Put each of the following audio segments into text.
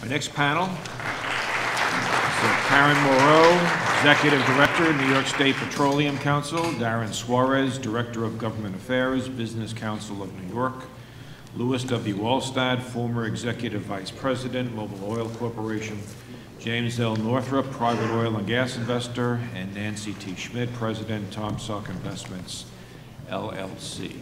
Our next panel is Karen Moreau, Executive Director, New York State Petroleum Council, Darren Suarez, Director of Government Affairs, Business Council of New York, Louis W. Allstadt, former Executive Vice President, Mobil Oil Corporation, James L. Northrup, private oil and gas investor, and Nancy T. Schmitt, President, Taum Sauk Investments, LLC.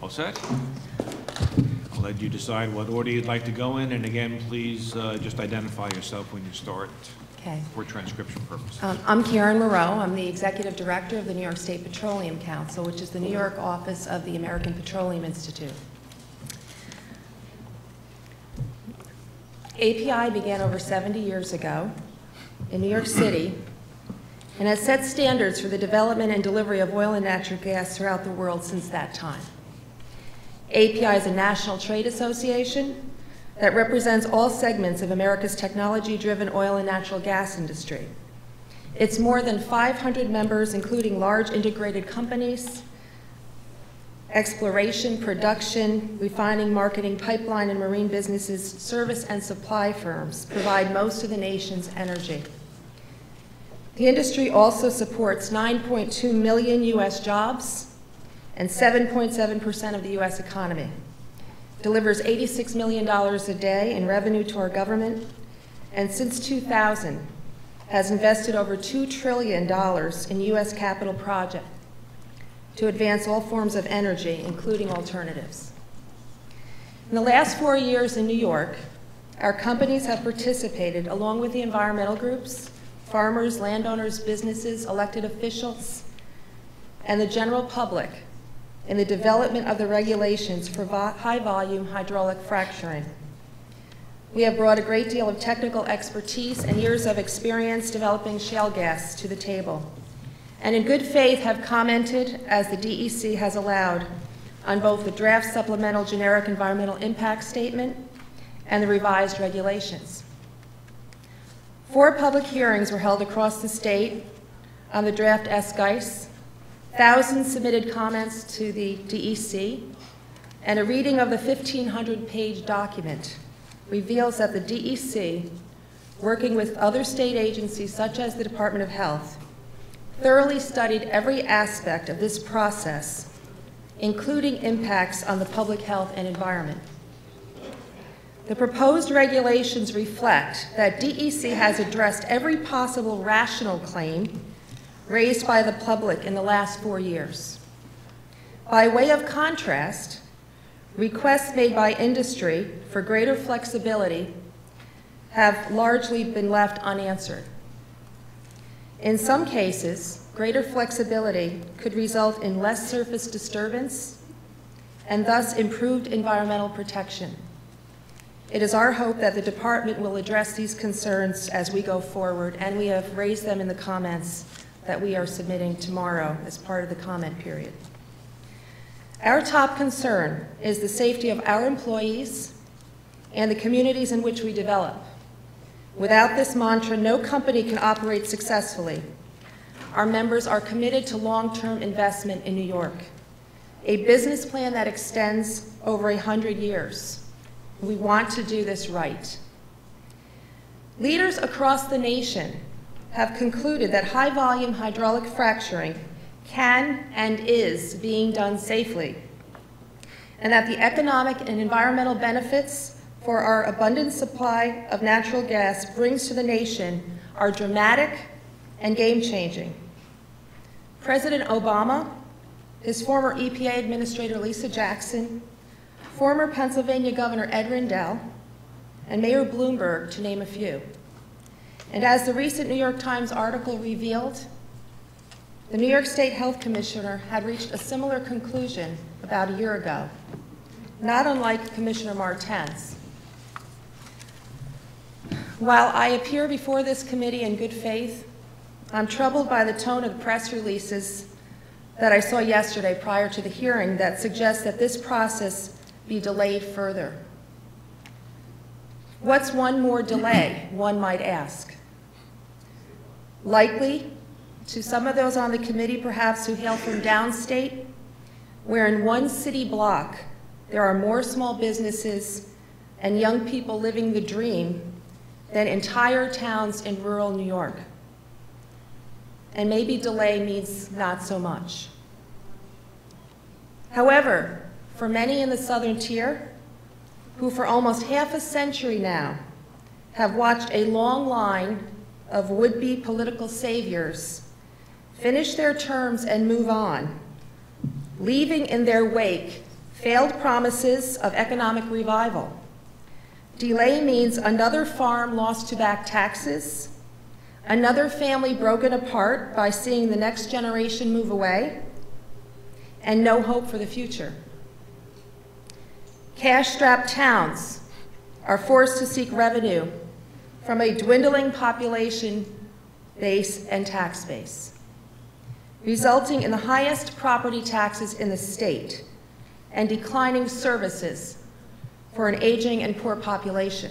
All set? I'll let you decide what order you'd like to go in, and again, please just identify yourself when you start. Okay. For transcription purposes. I'm Karen Moreau. I'm the Executive Director of the New York State Petroleum Council, which is the New York office of the American Petroleum Institute. API began over 70 years ago in New York City and has set standards for the development and delivery of oil and natural gas throughout the world since that time. API is a national trade association that represents all segments of America's technology-driven oil and natural gas industry. It's more than 500 members, including large integrated companies, exploration, production, refining, marketing, pipeline, and marine businesses, service and supply firms provide most of the nation's energy. The industry also supports 9.2 million U.S. jobs and 7.7% of the U.S. economy, delivers $86 million a day in revenue to our government, and since 2000 has invested over $2 trillion in U.S. capital projects to advance all forms of energy, including alternatives. In the last 4 years in New York, our companies have participated, along with the environmental groups, farmers, landowners, businesses, elected officials, and the general public, in the development of the regulations for high-volume hydraulic fracturing. We have brought a great deal of technical expertise and years of experience developing shale gas to the table, and in good faith have commented, as the DEC has allowed, on both the draft supplemental generic environmental impact statement and the revised regulations. 4 public hearings were held across the state on the draft SGICE. Thousands submitted comments to the DEC, and a reading of the 1,500-page document reveals that the DEC, working with other state agencies such as the Department of Health, thoroughly studied every aspect of this process, including impacts on the public health and environment. The proposed regulations reflect that DEC has addressed every possible rational claim raised by the public in the last 4 years. By way of contrast, requests made by industry for greater flexibility have largely been left unanswered. In some cases, greater flexibility could result in less surface disturbance and thus improved environmental protection. It is our hope that the department will address these concerns as we go forward, and we have raised them in the comments that we are submitting tomorrow as part of the comment period. Our top concern is the safety of our employees and the communities in which we develop. Without this mantra, no company can operate successfully. Our members are committed to long-term investment in New York, a business plan that extends over 100 years. We want to do this right. Leaders across the nation have concluded that high-volume hydraulic fracturing can and is being done safely, and that the economic and environmental benefits for our abundant supply of natural gas brings to the nation are dramatic and game-changing. President Obama, his former EPA Administrator Lisa Jackson, former Pennsylvania Governor Ed Rendell, and Mayor Bloomberg, to name a few. And as the recent New York Times article revealed, the New York State Health Commissioner had reached a similar conclusion about a year ago, not unlike Commissioner Martens. While I appear before this committee in good faith, I'm troubled by the tone of the press releases that I saw yesterday prior to the hearing that suggest that this process be delayed further. What's one more delay, one might ask? Likely, to some of those on the committee perhaps who hail from downstate, where in one city block there are more small businesses and young people living the dream than entire towns in rural New York. And maybe delay means not so much. However, for many in the southern tier, who for almost half a century now have watched a long line of would-be political saviors finish their terms and move on, leaving in their wake failed promises of economic revival, delay means another farm lost to back taxes, another family broken apart by seeing the next generation move away, and no hope for the future. Cash-strapped towns are forced to seek revenue from a dwindling population base and tax base, resulting in the highest property taxes in the state and declining services for an aging and poor population.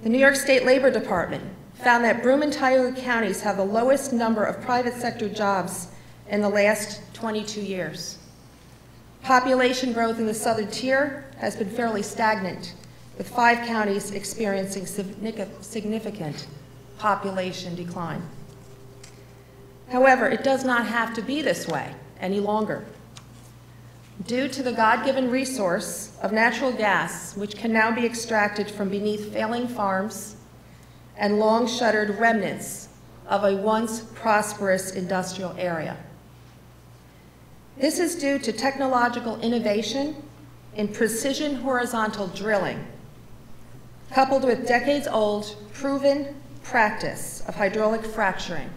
The New York State Labor Department found that Broome and Tioga counties have the lowest number of private sector jobs in the last 22 years. Population growth in the southern tier has been fairly stagnant, with 5 counties experiencing significant population decline. However, it does not have to be this way any longer. Due to the God-given resource of natural gas, which can now be extracted from beneath failing farms and long-shuttered remnants of a once prosperous industrial area. This is due to technological innovation in precision horizontal drilling, coupled with decades-old proven practice of hydraulic fracturing.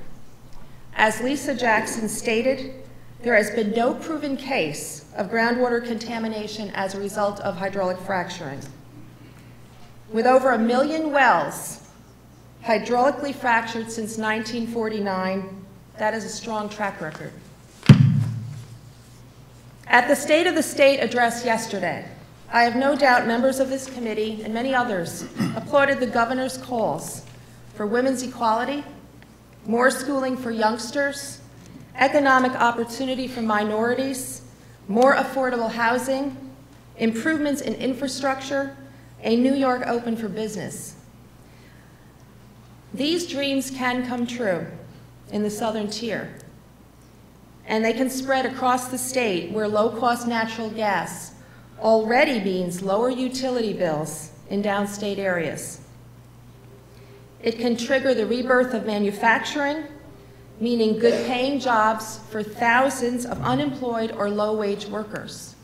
As Lisa Jackson stated, there has been no proven case of groundwater contamination as a result of hydraulic fracturing. With over 1 million wells hydraulically fractured since 1949, that is a strong track record. At the State of the State address yesterday, I have no doubt members of this committee and many others applauded the governor's calls for women's equality, more schooling for youngsters, economic opportunity for minorities, more affordable housing, improvements in infrastructure, a New York open for business. These dreams can come true in the southern tier, and they can spread across the state where low-cost natural gas already means lower utility bills in downstate areas. It can trigger the rebirth of manufacturing, meaning good-paying jobs for thousands of unemployed or low-wage workers.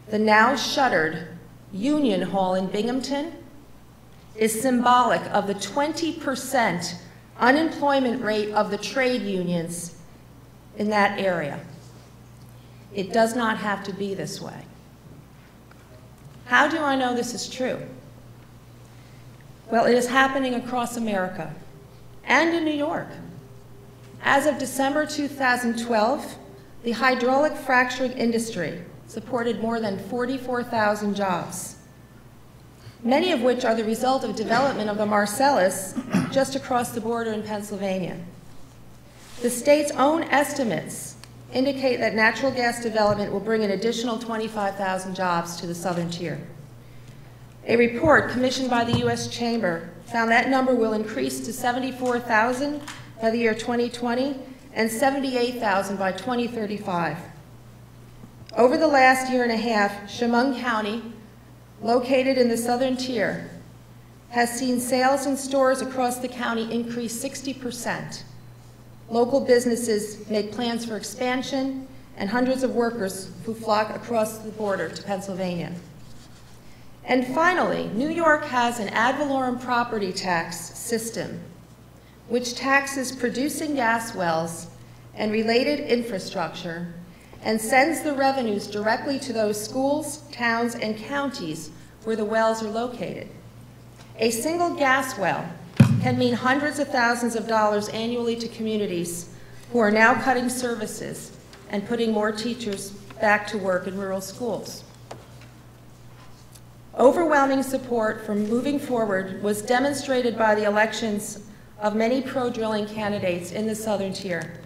The now shuttered Union Hall in Binghamton is symbolic of the 20% unemployment rate of the trade unions in that area. It does not have to be this way. How do I know this is true? Well, it is happening across America and in New York. As of December 2012, the hydraulic fracturing industry supported more than 44,000 jobs, many of which are the result of development of the Marcellus just across the border in Pennsylvania. The state's own estimates indicate that natural gas development will bring an additional 25,000 jobs to the southern tier. A report commissioned by the U.S. Chamber found that number will increase to 74,000 by the year 2020 and 78,000 by 2035. Over the last year and a half, Chemung County located in the southern tier, has seen sales in stores across the county increase 60%. Local businesses make plans for expansion, and hundreds of workers who flock across the border to Pennsylvania. And finally, New York has an ad valorem property tax system, which taxes producing gas wells and related infrastructure and sends the revenues directly to those schools, towns, and counties where the wells are located. A single gas well can mean hundreds of thousands of dollars annually to communities who are now cutting services and putting more teachers back to work in rural schools. Overwhelming support for moving forward was demonstrated by the elections of many pro-drilling candidates in the southern tier.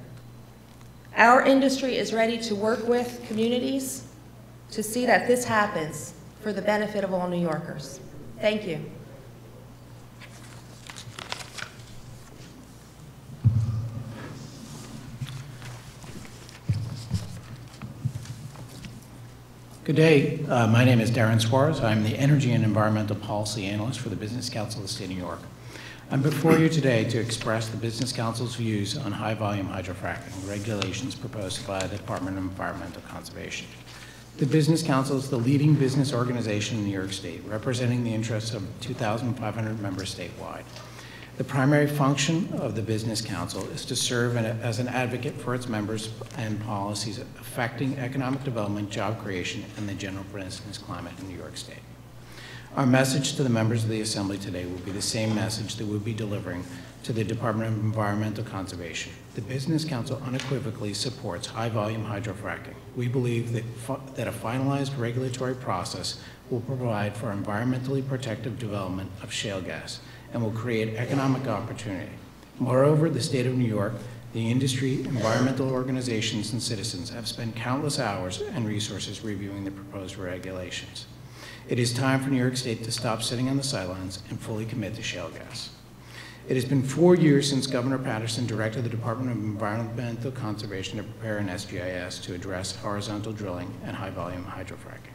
Our industry is ready to work with communities to see that this happens for the benefit of all New Yorkers. Thank you. Good day. My name is Darren Suarez. I'm the Energy and Environmental Policy Analyst for the Business Council of the State of New York. I'm before you today to express the Business Council's views on high-volume hydrofracking regulations proposed by the Department of Environmental Conservation. The Business Council is the leading business organization in New York State, representing the interests of 2,500 members statewide. The primary function of the Business Council is to serve as an advocate for its members and policies affecting economic development, job creation, and the general business climate in New York State. Our message to the members of the Assembly today will be the same message that we'll be delivering to the Department of Environmental Conservation. The Business Council unequivocally supports high-volume hydrofracking. We believe that a finalized regulatory process will provide for environmentally protective development of shale gas and will create economic opportunity. Moreover, the state of New York, the industry, environmental organizations, and citizens have spent countless hours and resources reviewing the proposed regulations. It is time for New York State to stop sitting on the sidelines and fully commit to shale gas. It has been 4 years since Governor Patterson directed the Department of Environmental Conservation to prepare an SGIS to address horizontal drilling and high-volume hydrofracking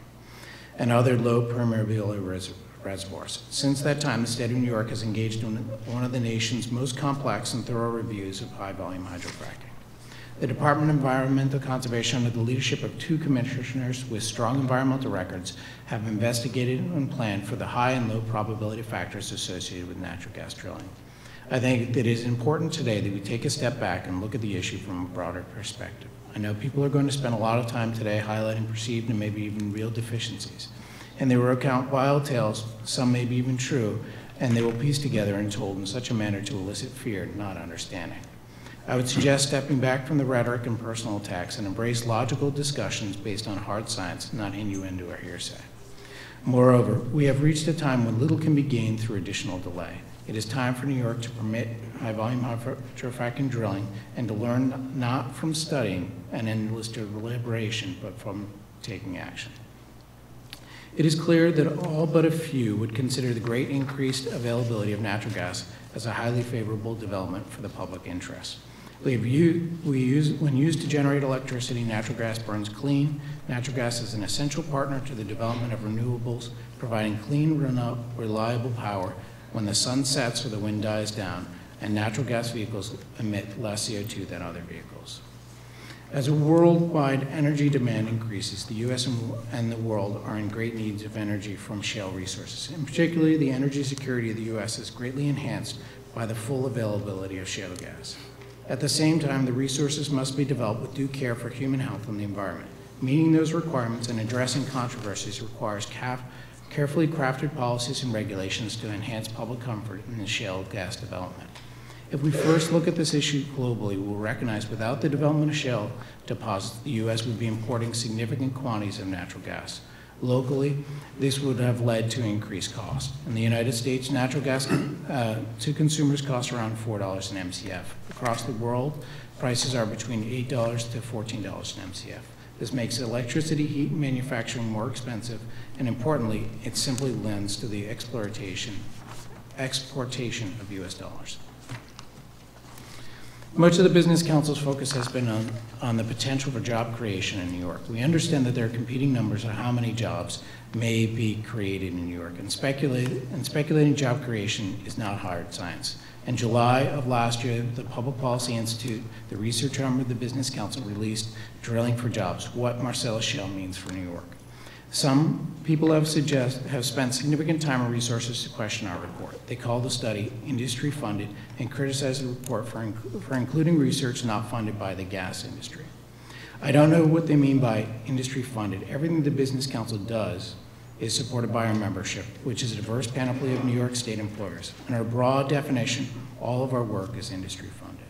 and other low permeability reservoirs. Since that time, the state of New York has engaged in one of the nation's most complex and thorough reviews of high-volume hydrofracking. The Department of Environmental Conservation, under the leadership of 2 commissioners with strong environmental records, have investigated and planned for the high and low probability factors associated with natural gas drilling. I think that it is important today that we take a step back and look at the issue from a broader perspective. I know people are going to spend a lot of time today highlighting perceived and maybe even real deficiencies. And they will recount wild tales, some may be even true, and they will piece together and told in such a manner to elicit fear, not understanding. I would suggest stepping back from the rhetoric and personal attacks and embrace logical discussions based on hard science, not innuendo or hearsay. Moreover, we have reached a time when little can be gained through additional delay. It is time for New York to permit high-volume hydrofracking drilling and to learn not from studying and endless deliberation, but from taking action. It is clear that all but a few would consider the great increased availability of natural gas as a highly favorable development for the public interest. When used to generate electricity, natural gas burns clean. Natural gas is an essential partner to the development of renewables, providing clean, reliable power when the sun sets or the wind dies down, and natural gas vehicles emit less CO2 than other vehicles. As worldwide energy demand increases, the U.S. and the world are in great need of energy from shale resources. In particular, the energy security of the U.S. is greatly enhanced by the full availability of shale gas. At the same time, the resources must be developed with due care for human health and the environment. Meeting those requirements and addressing controversies requires carefully crafted policies and regulations to enhance public comfort in the shale gas development. If we first look at this issue globally, we'll recognize without the development of shale deposits, the U.S. would be importing significant quantities of natural gas. Locally, this would have led to increased costs. In the United States, natural gas to consumers costs around $4 an MCF. Across the world, prices are between $8 to $14 an MCF. This makes electricity, heat, and manufacturing more expensive, and importantly, it simply lends to the exportation of U.S. dollars. Much of the Business Council's focus has been on the potential for job creation in New York. We understand that there are competing numbers on how many jobs may be created in New York. And speculating job creation is not hard science. In July of last year, the Public Policy Institute, the research arm of the Business Council, released Drilling for Jobs, What Marcellus Shale Means for New York. Some people have spent significant time and resources to question our report. They call the study industry-funded and criticize the report for including research not funded by the gas industry. I don't know what they mean by industry-funded. Everything the Business Council does is supported by our membership, which is a diverse panoply of New York State employers. In our broad definition, all of our work is industry-funded.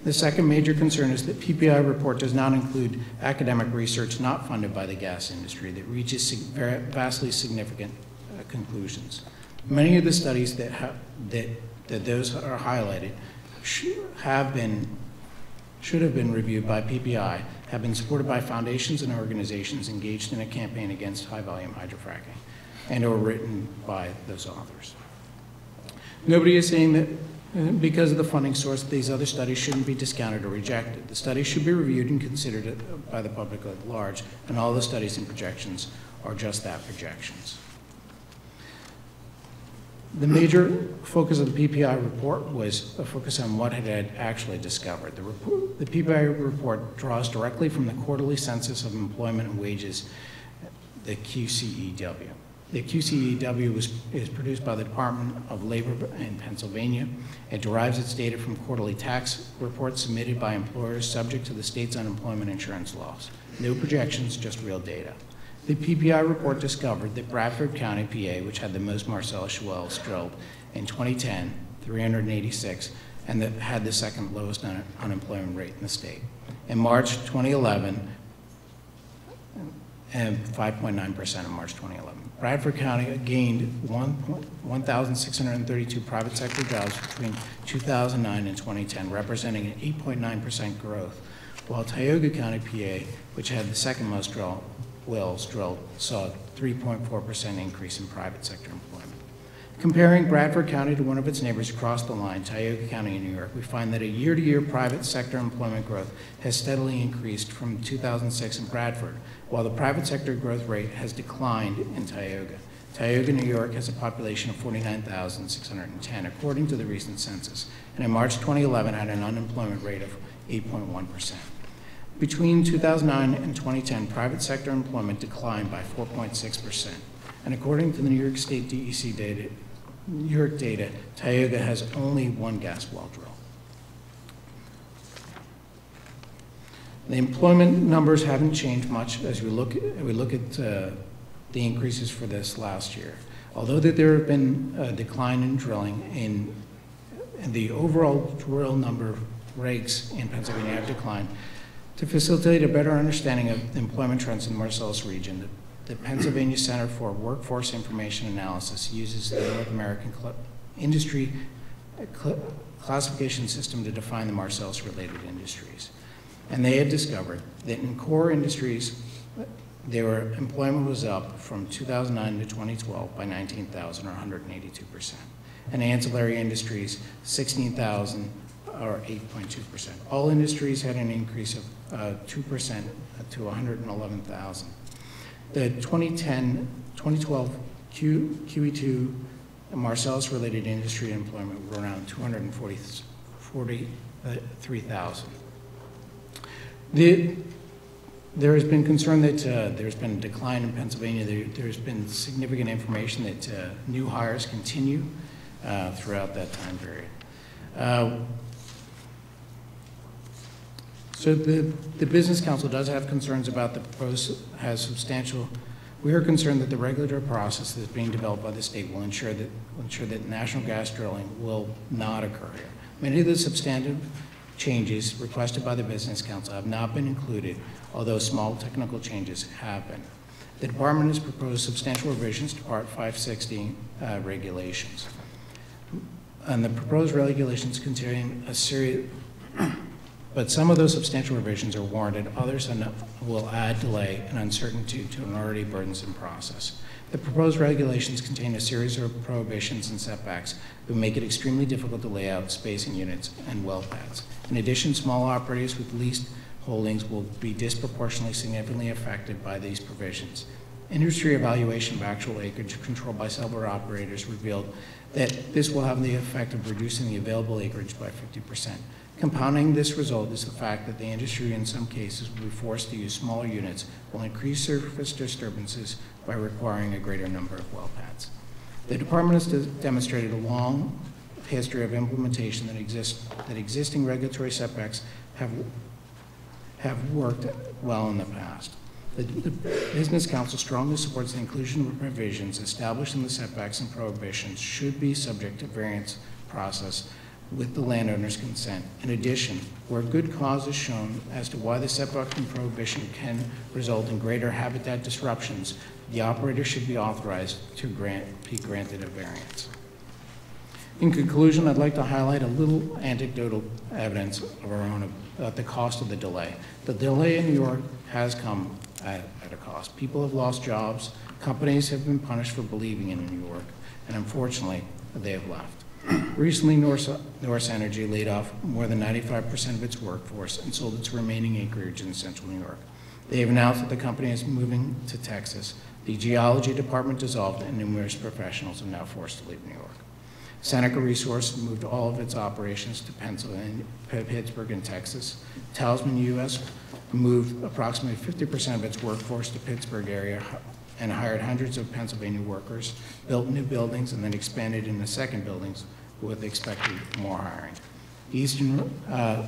The second major concern is that PPI report does not include academic research not funded by the gas industry that reaches vastly significant conclusions. Many of the studies that those are highlighted should have been reviewed by PPI, have been supported by foundations and organizations engaged in a campaign against high-volume hydrofracking, and or written by those authors. Nobody is saying that because of the funding source, these other studies shouldn't be discounted or rejected. The studies should be reviewed and considered by the public at large, and all the studies and projections are just that, projections. The major focus of the PPI report was a focus on what it had actually discovered. The PPI report draws directly from the quarterly census of employment and wages, the QCEW. The QCEW is produced by the Department of Labor in Pennsylvania. It derives its data from quarterly tax reports submitted by employers subject to the state's unemployment insurance laws. No projections, just real data. The PPI report discovered that Bradford County, PA, which had the most Marcellus wells drilled in 2010, 386, and that had the second lowest unemployment rate in the state. In March 2011, and 5.9% in March 2011. Bradford County gained 1,632 private sector jobs between 2009 and 2010, representing an 8.9% growth, while Tioga County, PA, which had the second most wells drilled, saw a 3.4% increase in private sector employment. Comparing Bradford County to one of its neighbors across the line, Tioga County in New York, we find that a year-to-year private sector employment growth has steadily increased from 2006 in Bradford, while the private sector growth rate has declined in Tioga. Tioga, New York has a population of 49,610, according to the recent census, and in March 2011 had an unemployment rate of 8.1%. Between 2009 and 2010, private sector employment declined by 4.6%, and according to the New York State DEC data, Tioga has only one gas well drill. The employment numbers haven't changed much as we look at the increases for this last year. Although that there have been a decline in drilling, in the overall drill number of rigs in Pennsylvania have declined. To facilitate a better understanding of the employment trends in the Marcellus region, the Pennsylvania Center for Workforce Information Analysis uses the North American industry classification system to define the Marcellus-related industries. And they had discovered that in core industries, their employment was up from 2009 to 2012 by 19,000 or 182%. And ancillary industries, 16,000 or 8.2%. All industries had an increase of 2% to 111,000. The 2012 QE2 Marcellus-related industry employment were around 243,000. There has been concern that there's been a decline in Pennsylvania. There's been significant information that new hires continue throughout that time period. So the Business Council does have concerns about the proposed, we are concerned that the regulatory process that's being developed by the state will ensure that national gas drilling will not occur here. Many of the substantive changes requested by the Business Council have not been included, although small technical changes have been. The department has proposed substantial revisions to Part 560 regulations. And the proposed regulations contain a series, but some of those substantial revisions are warranted. Others will add delay and uncertainty to an already burdensome process. The proposed regulations contain a series of prohibitions and setbacks that will make it extremely difficult to lay out spacing units and well pads. In addition, small operators with leased holdings will be disproportionately significantly affected by these provisions. Industry evaluation of actual acreage controlled by several operators revealed that this will have the effect of reducing the available acreage by 50%. Compounding this result is the fact that the industry in some cases will be forced to use smaller units will increase surface disturbances by requiring a greater number of well pads. The department has demonstrated a long history of implementation that existing regulatory setbacks have worked well in the past. The Business Council strongly supports the inclusion of provisions established in the setbacks and prohibitions should be subject to variance process with the landowner's consent. In addition, where good cause is shown as to why the setback and prohibition can result in greater habitat disruptions, the operator should be authorized to be granted a variance. In conclusion, I'd like to highlight a little anecdotal evidence of our own about the cost of the delay. The delay in New York has come at a cost. People have lost jobs, companies have been punished for believing in New York, and unfortunately, they have left. Recently, Norse Energy laid off more than 95% of its workforce and sold its remaining acreage in central New York. They have announced that the company is moving to Texas. The geology department dissolved and numerous professionals are now forced to leave New York. Seneca Resource moved all of its operations to Pennsylvania, Pittsburgh, and Texas. Talisman U.S. moved approximately 50% of its workforce to Pittsburgh area and hired hundreds of Pennsylvania workers, built new buildings, and then expanded into second buildings with expected more hiring.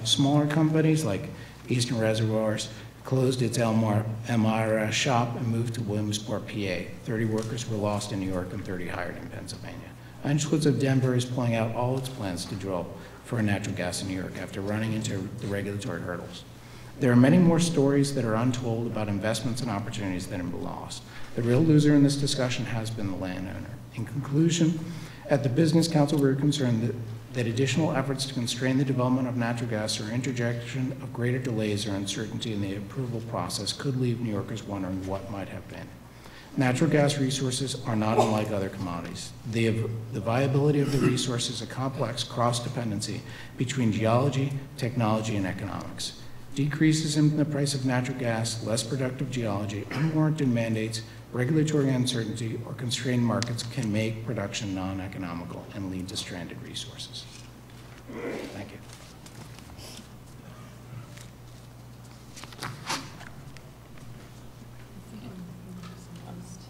Smaller companies like Eastern Reservoirs closed its Elmira shop and moved to Williamsport, PA. 30 workers were lost in New York and 30 hired in Pennsylvania. Anschutz of Denver is pulling out all its plans to drill for natural gas in New York after running into the regulatory hurdles. There are many more stories that are untold about investments and opportunities that have been lost. The real loser in this discussion has been the landowner. In conclusion, at the Business Council, we're concerned that additional efforts to constrain the development of natural gas or interjection of greater delays or uncertainty in the approval process could leave New Yorkers wondering what might have been. Natural gas resources are not unlike other commodities. The viability of the resource is a complex cross-dependency between geology, technology, and economics. Decreases in the price of natural gas, less productive geology, unwarranted mandates, regulatory uncertainty, or constrained markets can make production non-economical and lead to stranded resources. Thank you.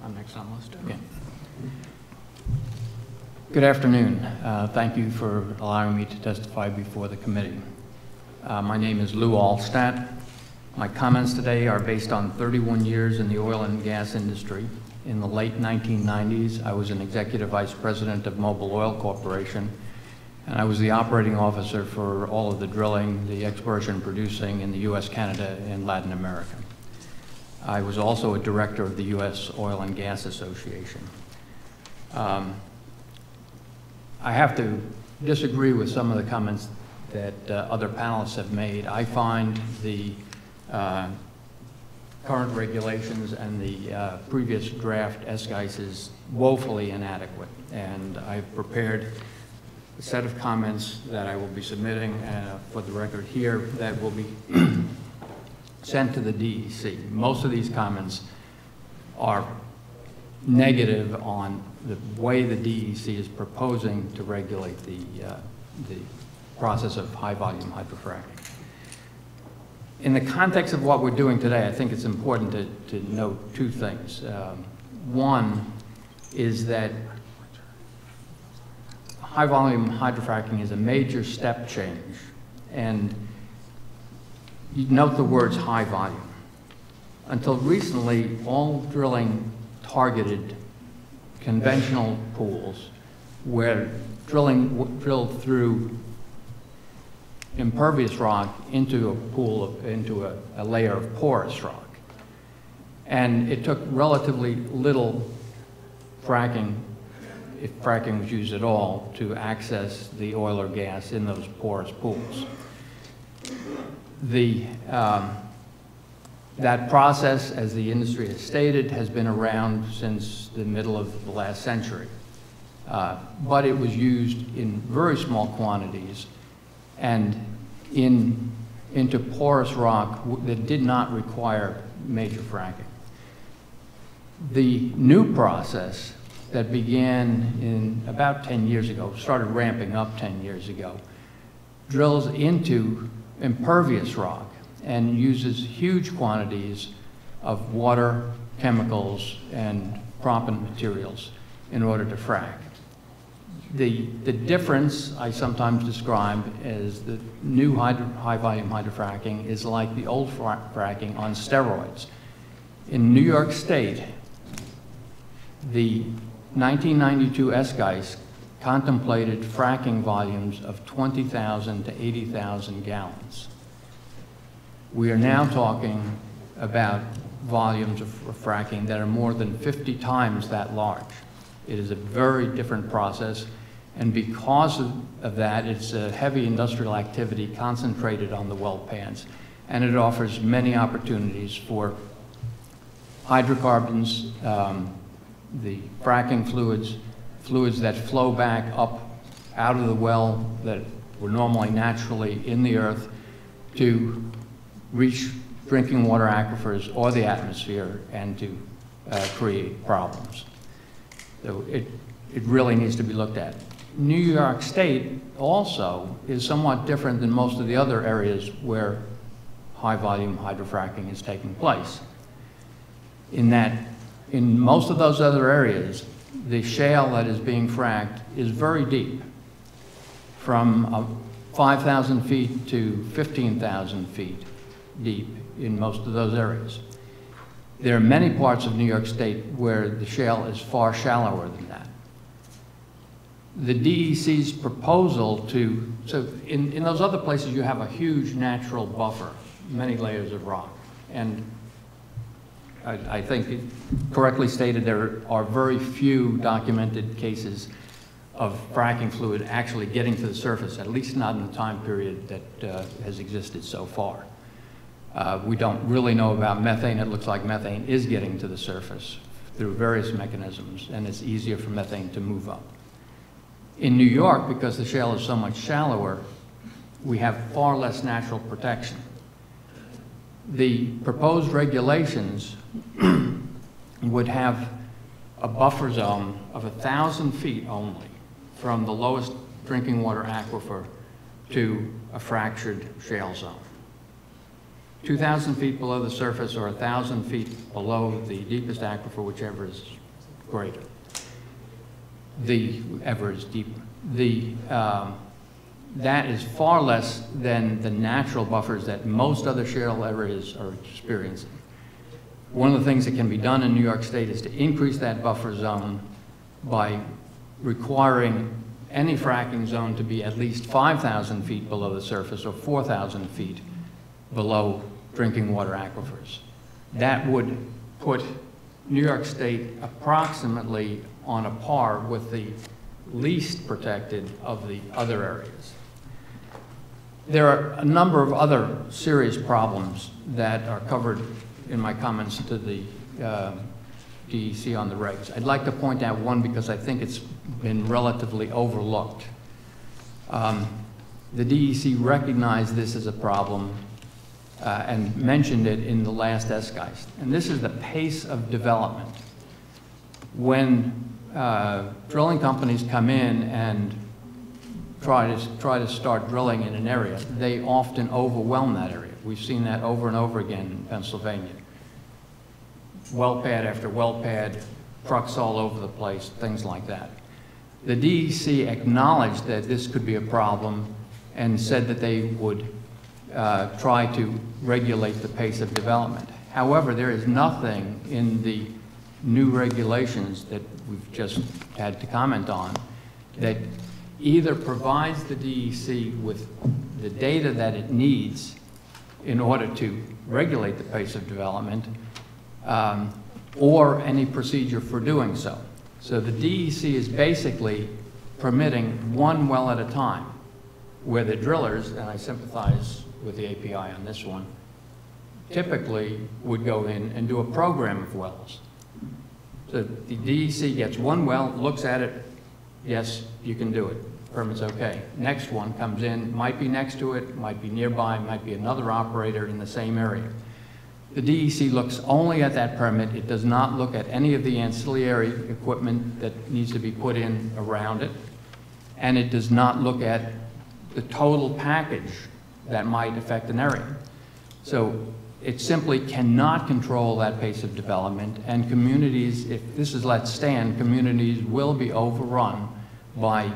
I'm next on the list. Okay. Good afternoon. Thank you for allowing me to testify before the committee. My name is Lou Allstadt. My comments today are based on 31 years in the oil and gas industry. In the late 1990s, I was an executive vice president of Mobil Oil Corporation, and I was the operating officer for all of the drilling, the exploration and producing in the U.S., Canada, and Latin America. I was also a director of the U.S. Oil and Gas Association. I have to disagree with some of the comments that other panelists have made. I find the current regulations and the previous draft SGICE woefully inadequate, and I've prepared a set of comments that I will be submitting for the record here that will be sent to the DEC. Most of these comments are negative on the way the DEC is proposing to regulate the process of high-volume hydrofracking. In the context of what we're doing today, I think it's important to note two things. One is that high-volume hydrofracking is a major step change, and you note the words high volume. Until recently, all drilling targeted conventional pools where drilled through impervious rock into a layer of porous rock. And it took relatively little fracking, if fracking was used at all, to access the oil or gas in those porous pools. That process, as the industry has stated, has been around since the middle of the last century. But it was used in very small quantities and into porous rock that did not require major fracking. The new process that began in about 10 years ago, started ramping up 10 years ago, drills into impervious rock and uses huge quantities of water, chemicals, and proppant materials in order to frack. The difference I sometimes describe as the new high-volume hydrofracking is like the old fracking on steroids. In New York State, the 1992 SGICE contemplated fracking volumes of 20,000 to 80,000 gallons. We are now talking about volumes of fracking that are more than 50 times that large. It is a very different process, and because of that, it's a heavy industrial activity concentrated on the well pads, and it offers many opportunities for hydrocarbons, the fracking fluids that flow back up out of the well that were normally naturally in the earth to reach drinking water aquifers or the atmosphere and to create problems. So it really needs to be looked at. New York State also is somewhat different than most of the other areas where high-volume hydrofracking is taking place, in that in most of those other areas, the shale that is being fracked is very deep, from 5,000 feet to 15,000 feet deep in most of those areas. There are many parts of New York State where the shale is far shallower than that. The DEC's proposal so in those other places you have a huge natural buffer, many layers of rock, and I think it correctly stated there are very few documented cases of fracking fluid actually getting to the surface, at least not in the time period that has existed so far. We don't really know about methane. It looks like methane is getting to the surface through various mechanisms, and it's easier for methane to move up. In New York, because the shale is so much shallower, we have far less natural protection. The proposed regulations would have a buffer zone of 1,000 feet only from the lowest drinking water aquifer to a fractured shale zone. 2,000 feet below the surface or 1,000 feet below the deepest aquifer, whichever is greater. Ever is deeper. That is far less than the natural buffers that most other shale areas are experiencing. One of the things that can be done in New York State is to increase that buffer zone by requiring any fracking zone to be at least 5,000 feet below the surface or 4,000 feet below drinking water aquifers. That would put New York State approximately on a par with the least protected of the other areas. There are a number of other serious problems that are covered in my comments to the DEC on the regs. I'd like to point out one because I think it's been relatively overlooked. The DEC recognized this as a problem and mentioned it in the last SGICE, and this is the pace of development. When drilling companies come in and try to start drilling in an area, they often overwhelm that area. We've seen that over and over again in Pennsylvania. Well pad after well pad, trucks all over the place, things like that. The DEC acknowledged that this could be a problem and said that they would try to regulate the pace of development. However, there is nothing in the new regulations that we've just had to comment on that either provides the DEC with the data that it needs in order to regulate the pace of development or any procedure for doing so. So the DEC is basically permitting one well at a time, where the drillers, and I sympathize with the API on this one, typically would go in and do a program of wells. So the DEC gets one well, looks at it, yes, you can do it, permit's okay. Next one comes in, might be next to it, might be nearby, might be another operator in the same area. The DEC looks only at that permit. It does not look at any of the ancillary equipment that needs to be put in around it. And it does not look at the total package that might affect an area. So it simply cannot control that pace of development, and communities, if this is let stand, communities will be overrun by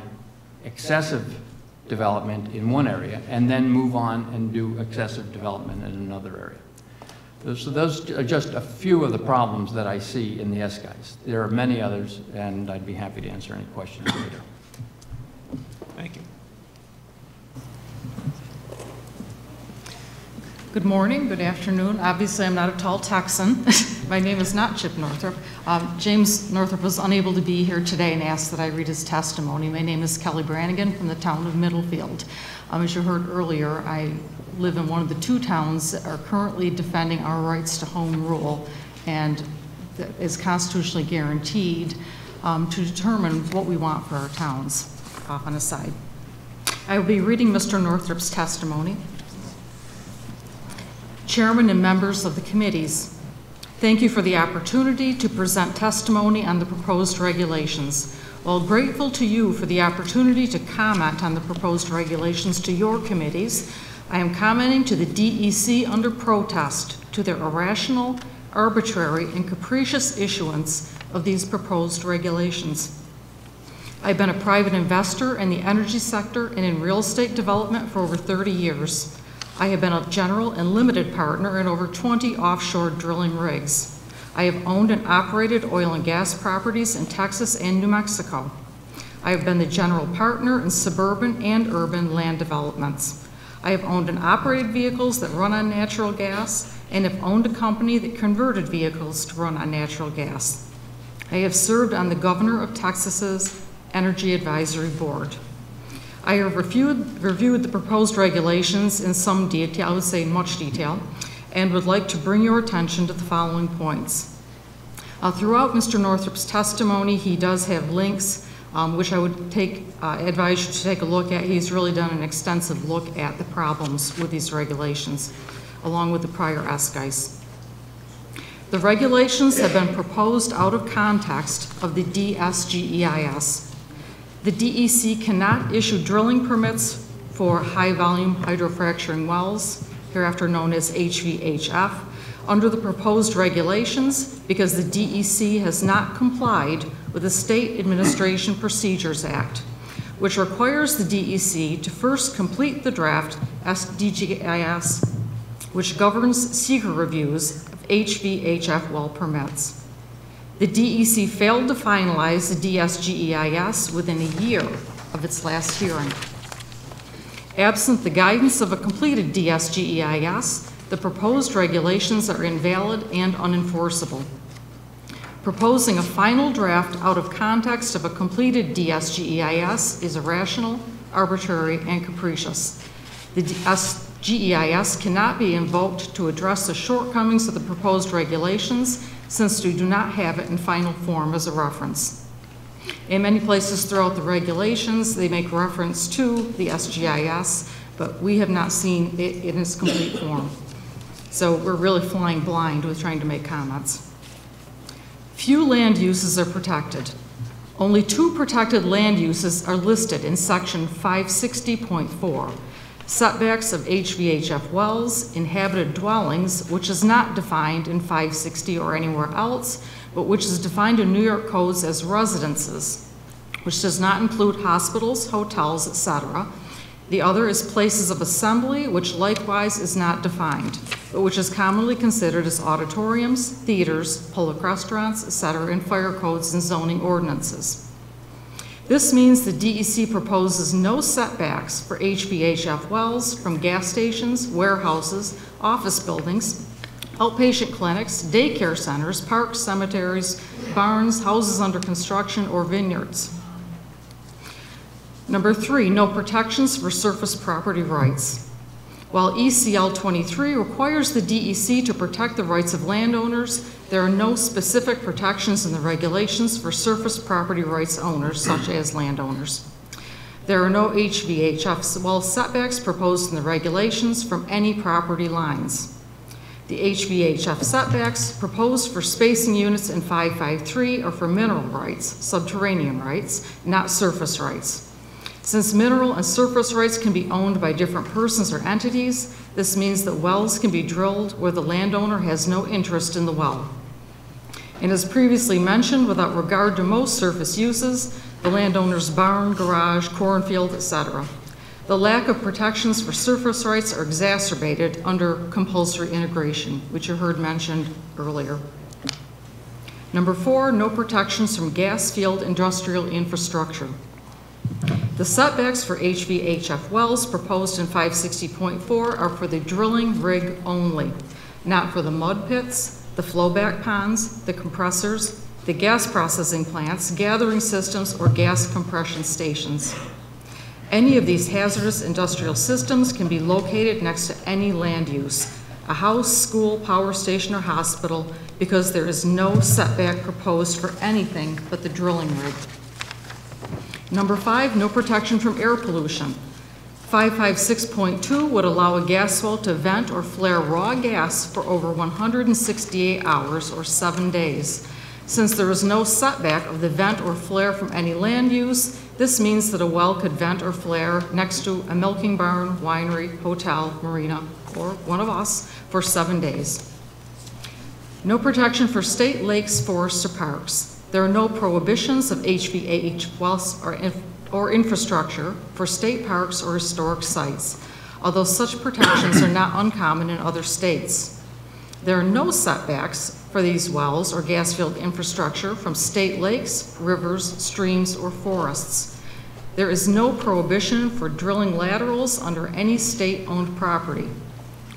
excessive development in one area and then move on and do excessive development in another area. So those are just a few of the problems that I see in the SGIs. There are many others, and I'd be happy to answer any questions later. Thank you. Good morning, good afternoon. Obviously, I'm not a tall Texan. My name is not Chip Northrup. James Northrup was unable to be here today and asked that I read his testimony. My name is Kelly Branigan from the town of Middlefield. As you heard earlier, I live in one of the two towns that are currently defending our rights to home rule, and that is constitutionally guaranteed to determine what we want for our towns. Off on a side. I will be reading Mr. Northrup's testimony. Chairman and members of the committees, thank you for the opportunity to present testimony on the proposed regulations. While grateful to you for the opportunity to comment on the proposed regulations to your committees, I am commenting to the DEC under protest to their irrational, arbitrary, and capricious issuance of these proposed regulations. I've been a private investor in the energy sector and in real estate development for over 30 years. I have been a general and limited partner in over 20 offshore drilling rigs. I have owned and operated oil and gas properties in Texas and New Mexico. I have been the general partner in suburban and urban land developments. I have owned and operated vehicles that run on natural gas and have owned a company that converted vehicles to run on natural gas. I have served on the Governor of Texas's Energy Advisory Board. I have reviewed the proposed regulations in some detail, I would say much detail, and would like to bring your attention to the following points. Throughout Mr. Northrup's testimony, he does have links, which I would advise you to take a look at. He's really done an extensive look at the problems with these regulations, along with the prior SGIs. The regulations have been proposed out of context of the DSGEIS. The DEC cannot issue drilling permits for high-volume hydrofracturing wells, hereafter known as HVHF, under the proposed regulations because the DEC has not complied with the State Administration Procedures Act, which requires the DEC to first complete the draft SDGIS, which governs seeker reviews of HVHF well permits. The DEC failed to finalize the DSGEIS within a year of its last hearing. Absent the guidance of a completed DSGEIS, the proposed regulations are invalid and unenforceable. Proposing a final draft out of context of a completed DSGEIS is irrational, arbitrary, and capricious. The DSGEIS cannot be invoked to address the shortcomings of the proposed regulations since we do not have it in final form as a reference. In many places throughout the regulations, they make reference to the SGIS, but we have not seen it in its complete form. So we're really flying blind with trying to make comments. Few land uses are protected. Only 2 protected land uses are listed in section 560.4. Setbacks of HVHF wells, inhabited dwellings, which is not defined in 560 or anywhere else, but which is defined in New York codes as residences, which does not include hospitals, hotels, etc. The other is places of assembly, which likewise is not defined, but which is commonly considered as auditoriums, theaters, public restaurants, etc. in fire codes and zoning ordinances. This means the DEC proposes no setbacks for HVHF wells from gas stations, warehouses, office buildings, outpatient clinics, daycare centers, parks, cemeteries, barns, houses under construction, or vineyards. Number 3, no protections for surface property rights. While ECL 23 requires the DEC to protect the rights of landowners, there are no specific protections in the regulations for surface property rights owners, such as landowners. There are no HVHF well setbacks proposed in the regulations from any property lines. The HVHF setbacks proposed for spacing units in 553 are for mineral rights, subterranean rights, not surface rights. Since mineral and surface rights can be owned by different persons or entities, this means that wells can be drilled where the landowner has no interest in the well. And as previously mentioned, without regard to most surface uses, the landowner's barn, garage, cornfield, etc. The lack of protections for surface rights are exacerbated under compulsory integration, which you heard mentioned earlier. Number 4, no protections from gas field industrial infrastructure. The setbacks for HVHF wells proposed in 560.4 are for the drilling rig only, not for the mud pits, the flowback ponds, the compressors, the gas processing plants, gathering systems, or gas compression stations. Any of these hazardous industrial systems can be located next to any land use, a house, school, power station, or hospital, because there is no setback proposed for anything but the drilling rig. Number 5, no protection from air pollution. 556.2 would allow a gas well to vent or flare raw gas for over 168 hours or 7 days. Since there is no setback of the vent or flare from any land use, this means that a well could vent or flare next to a milking barn, winery, hotel, marina, or one of us for 7 days. No protection for state lakes, forests, or parks. There are no prohibitions of HVH wells or infrastructure for state parks or historic sites, although such protections are not uncommon in other states. There are no setbacks for these wells or gas field infrastructure from state lakes, rivers, streams, or forests. There is no prohibition for drilling laterals under any state-owned property,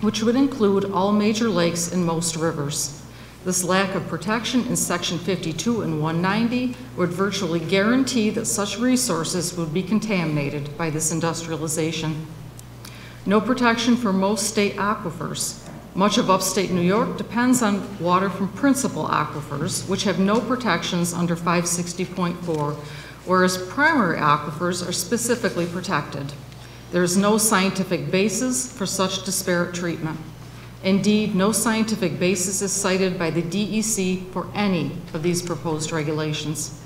which would include all major lakes and most rivers. This lack of protection in Section 52 and 190 would virtually guarantee that such resources would be contaminated by this industrialization. No protection for most state aquifers. Much of upstate New York depends on water from principal aquifers, which have no protections under 560.4, whereas primary aquifers are specifically protected. There is no scientific basis for such disparate treatment. Indeed, no scientific basis is cited by the DEC for any of these proposed regulations.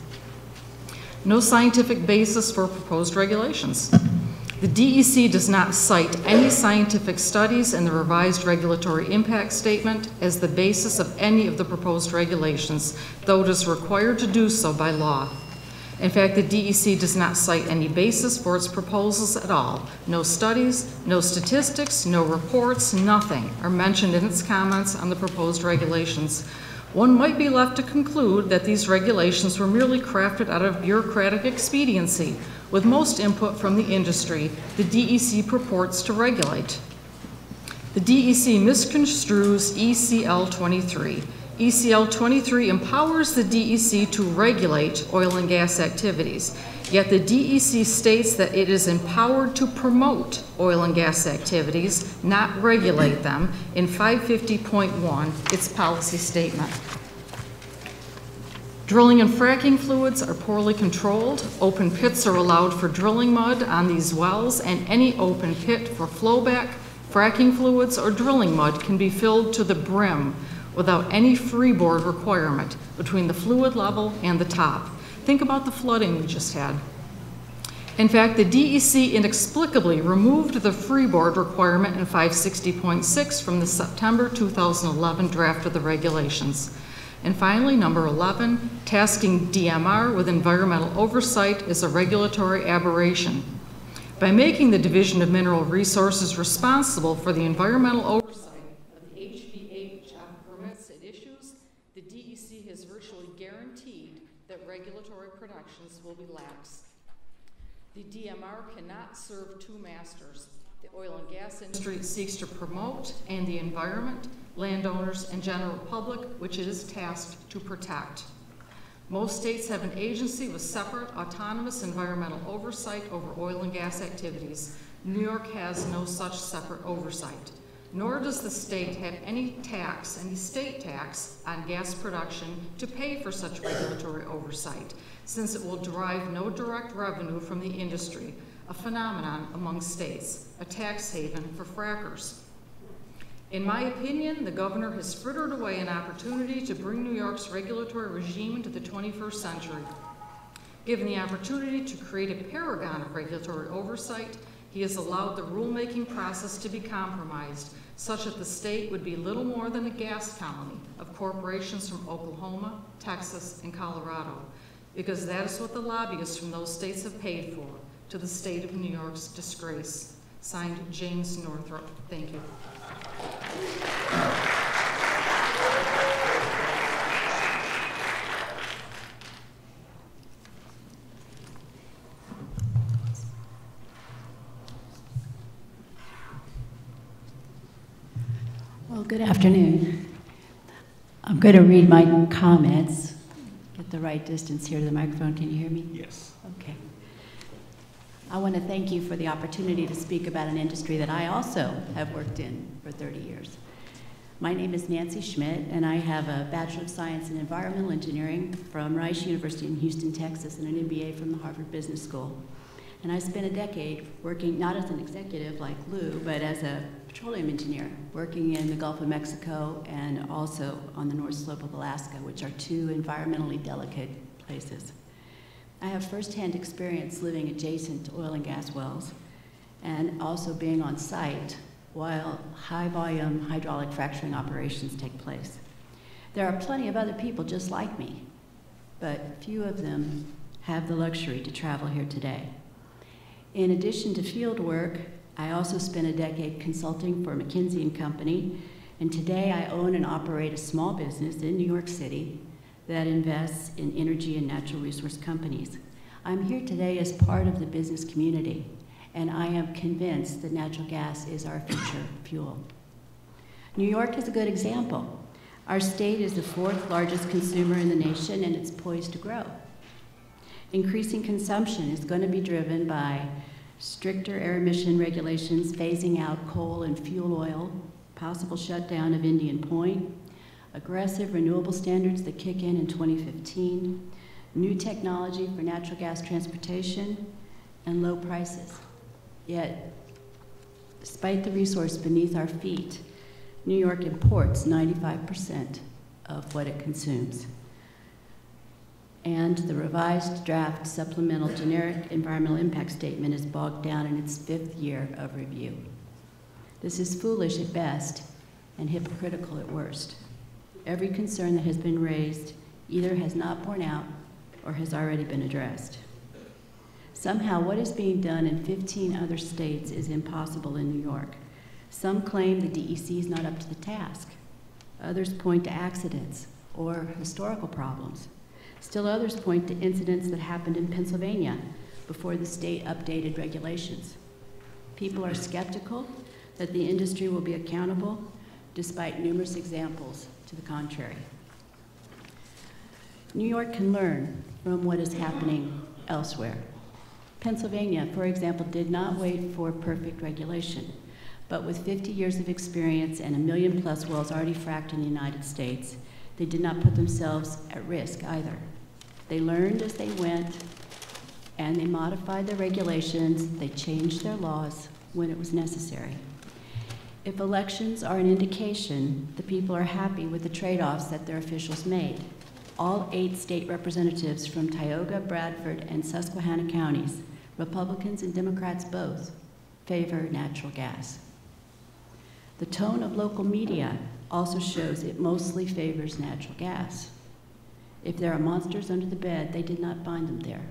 No scientific basis for proposed regulations. The DEC does not cite any scientific studies in the revised regulatory impact statement as the basis of any of the proposed regulations, though it is required to do so by law. In fact, the DEC does not cite any basis for its proposals at all. No studies, no statistics, no reports, nothing are mentioned in its comments on the proposed regulations. One might be left to conclude that these regulations were merely crafted out of bureaucratic expediency, with most input from the industry the DEC purports to regulate. The DEC misconstrues ECL 23. ECL 23 empowers the DEC to regulate oil and gas activities, yet the DEC states that it is empowered to promote oil and gas activities, not regulate them, in 550.1, its policy statement. Drilling and fracking fluids are poorly controlled. Open pits are allowed for drilling mud on these wells, and any open pit for flowback, fracking fluids, or drilling mud can be filled to the brim without any freeboard requirement between the fluid level and the top. Think about the flooding we just had. In fact, the DEC inexplicably removed the freeboard requirement in 560.6 from the September 2011 draft of the regulations. And finally, number 11, tasking DMR with environmental oversight is a regulatory aberration. By making the Division of Mineral Resources responsible for the environmental oversight of the HVHF permits it issues, the DEC has virtually guaranteed that regulatory protections will be lax. The DMR cannot serve two masters. The oil and gas industry seeks to promote, and the environment, landowners, and general public, which it is tasked to protect. Most states have an agency with separate, autonomous environmental oversight over oil and gas activities. New York has no such separate oversight, nor does the state have any tax, any state tax on gas production to pay for such regulatory oversight, since it will derive no direct revenue from the industry, a phenomenon among states, a tax haven for frackers. In my opinion, the governor has frittered away an opportunity to bring New York's regulatory regime into the 21st century. Given the opportunity to create a paragon of regulatory oversight, he has allowed the rulemaking process to be compromised, such that the state would be little more than a gas colony of corporations from Oklahoma, Texas, and Colorado, because that is what the lobbyists from those states have paid for, to the state of New York's disgrace. Signed, James Northrup. Thank you. Well, good afternoon. I'm going to read my comments. Get the right distance here to the microphone. Can you hear me? Yes. Okay. I want to thank you for the opportunity to speak about an industry that I also have worked in for 30 years. My name is Nancy Schmitt, and I have a Bachelor of Science in Environmental Engineering from Rice University in Houston, Texas, and an MBA from the Harvard Business School. And I spent a decade working not as an executive like Lou, but as a petroleum engineer, working in the Gulf of Mexico and also on the North Slope of Alaska, which are two environmentally delicate places. I have firsthand experience living adjacent to oil and gas wells and also being on site while high-volume hydraulic fracturing operations take place. There are plenty of other people just like me, but few of them have the luxury to travel here today. In addition to field work, I also spent a decade consulting for McKinsey & Company, and today I own and operate a small business in New York City that invests in energy and natural resource companies. I'm here today as part of the business community, and I am convinced that natural gas is our future fuel. New York is a good example. Our state is the 4th largest consumer in the nation, and it's poised to grow. Increasing consumption is going to be driven by stricter air emission regulations, phasing out coal and fuel oil, possible shutdown of Indian Point, aggressive renewable standards that kick in 2015, new technology for natural gas transportation, and low prices. Yet, despite the resource beneath our feet, New York imports 95% of what it consumes. And the revised draft supplemental generic environmental impact statement is bogged down in its 5th year of review. This is foolish at best and hypocritical at worst. Every concern that has been raised either has not borne out or has already been addressed. Somehow, what is being done in 15 other states is impossible in New York. Some claim the DEC is not up to the task. Others point to accidents or historical problems. Still others point to incidents that happened in Pennsylvania before the state updated regulations. People are skeptical that the industry will be accountable, despite numerous examples to the contrary. New York can learn from what is happening elsewhere. Pennsylvania, for example, did not wait for perfect regulation, but with 50 years of experience and 1 million+ wells already fracked in the United States, they did not put themselves at risk either. They learned as they went, and they modified their regulations, they changed their laws when it was necessary. If elections are an indication, the people are happy with the trade-offs that their officials made. All 8 state representatives from Tioga, Bradford, and Susquehanna counties, Republicans and Democrats both, favor natural gas. The tone of local media also shows it mostly favors natural gas. If there are monsters under the bed, they did not find them there.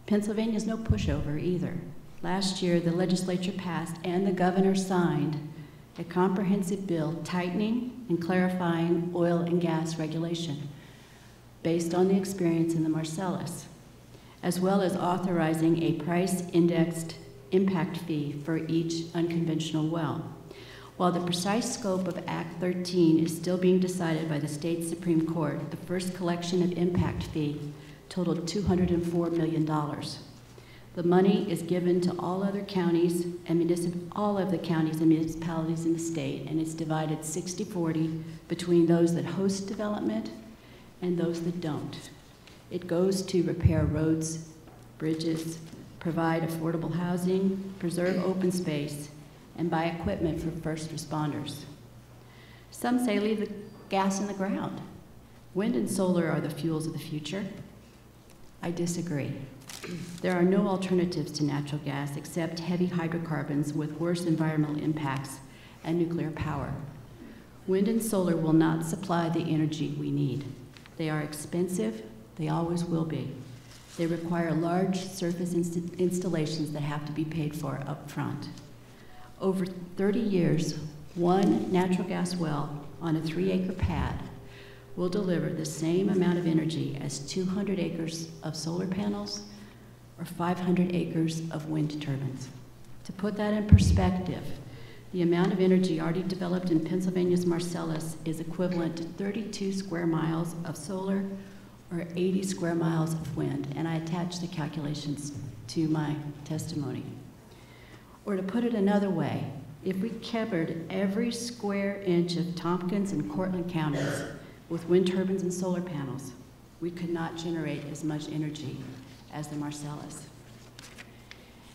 Pennsylvania is no pushover either. Last year, the legislature passed and the governor signed a comprehensive bill tightening and clarifying oil and gas regulation based on the experience in the Marcellus, as well as authorizing a price-indexed impact fee for each unconventional well. While the precise scope of Act 13 is still being decided by the state Supreme Court, the first collection of impact fee totaled $204 million. The money is given to all other counties and all of the counties and municipalities in the state, and it's divided 60-40 between those that host development and those that don't. It goes to repair roads, bridges, provide affordable housing, preserve open space, and buy equipment for first responders. Some say leave the gas in the ground. Wind and solar are the fuels of the future. I disagree. There are no alternatives to natural gas except heavy hydrocarbons with worse environmental impacts and nuclear power. Wind and solar will not supply the energy we need. They are expensive, they always will be. They require large surface installations that have to be paid for up front. Over 30 years, one natural gas well on a 3-acre pad will deliver the same amount of energy as 200 acres of solar panels or 500 acres of wind turbines. To put that in perspective, the amount of energy already developed in Pennsylvania's Marcellus is equivalent to 32 square miles of solar or 80 square miles of wind, and I attached the calculations to my testimony. Or to put it another way, if we covered every square inch of Tompkins and Cortland counties with wind turbines and solar panels, we could not generate as much energy as the Marcellus.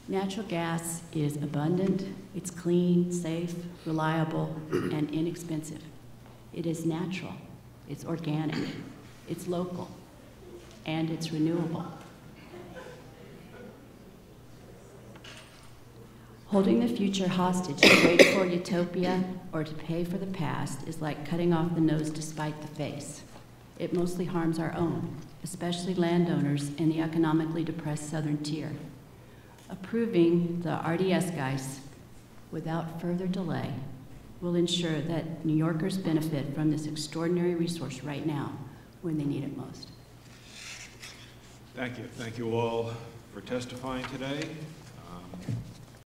Natural gas is abundant, it's clean, safe, reliable, and inexpensive. It is natural, it's organic, it's local, and it's renewable. Holding the future hostage to wait for utopia or to pay for the past is like cutting off the nose to spite the face. It mostly harms our own, especially landowners in the economically depressed southern tier. Approving the RDS guys without further delay will ensure that New Yorkers benefit from this extraordinary resource right now when they need it most. Thank you. Thank you all for testifying today.